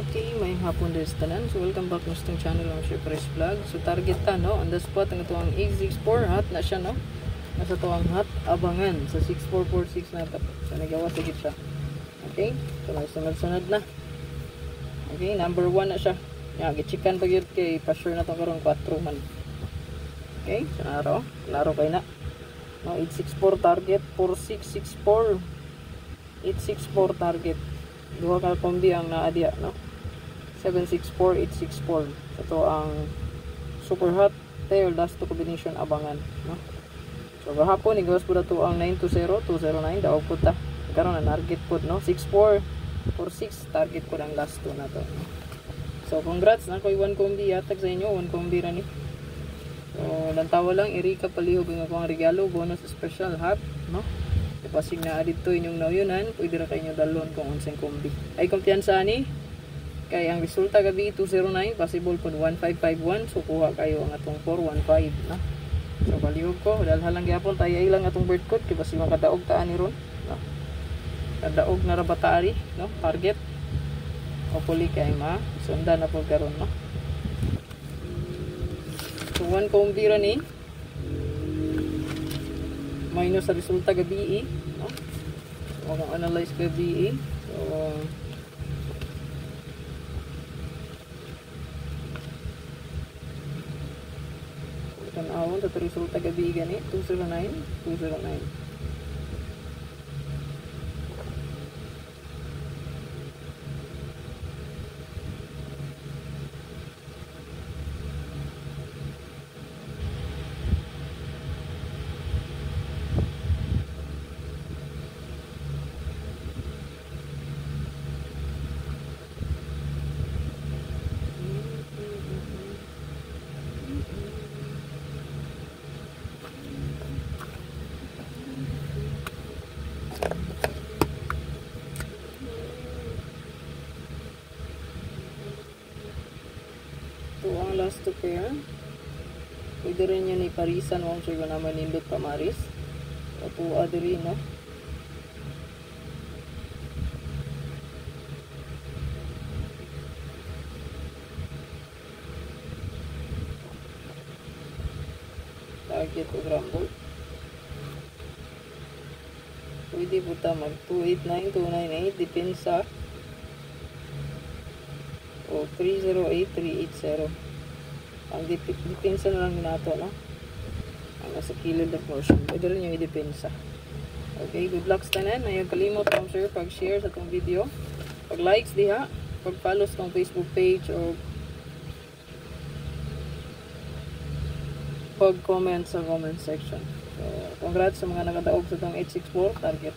Okay, may hapon din sa tanan. So welcome back sa itong channel ng Sir Chris Vlog. So target ta no, on the spot ang ito ang 864 hot na siya no. Nasa to ang hot abangan sa 6446 na ito. So nagawa sa siya. Okay, so may sunod-sunod na. Okay, number 1 na siya. Nga, gichikan pag yun kay pa-sure na itong karong 4 man. Okay, so laro kayo na. No, 864 target, 4664. 864 target. Duha ka kombi ang naadya, no? 764, 864. Ito ang super hot tail last to combination abangan, no? So gahapon igawas po na ito ang 920, 209 daog po ta. Karon na target po, no? 64, 46 target po ang last to na to, no? So congrats na ko'y 1 kombi yatag sa inyo, 1 kombi ra ni. So lantawa lang Erika palihog ang akong regalo, bonus special hot, no? Pasig na dito inyong nauyunan, pwede ra kayo dalon kung unsang kombi. Ay kumpiyansa ni kay ang resulta gabi 209, possible po 1551, so kuha kayo ang atong 415, no? So balihog ko, dalhalang gyapon tayo ilang atong bird code kay basi makadaog taan ni ron, no? Kadaog na ra batari, no? Target. Hopefully kay sundan na po karon, no? So 1 kombi ra ni minus sa resulta gabi, no? So kung analyze gabi, so tanawon sa resulta gabi gani 209, 209. Ito ang last to pair. Pwede rin yun iparisan kung sure ko naman nindot pamaris. Ito adiri, no? Target o grumble. Pwede po ta mag 289, 298 depensa o 308, 380. Ang depensa na lang nato, no? Ang nasa kilid na portion. Pwede rin yung i-depensa. Okay, good luck sa tanan. Ayaw kalimot kung sure pag-share sa itong video. Pag-likes diha. Pag-follow sa itong Facebook page o pag-comment sa comment section. So, congrats sa mga nakadaog sa itong 864 target.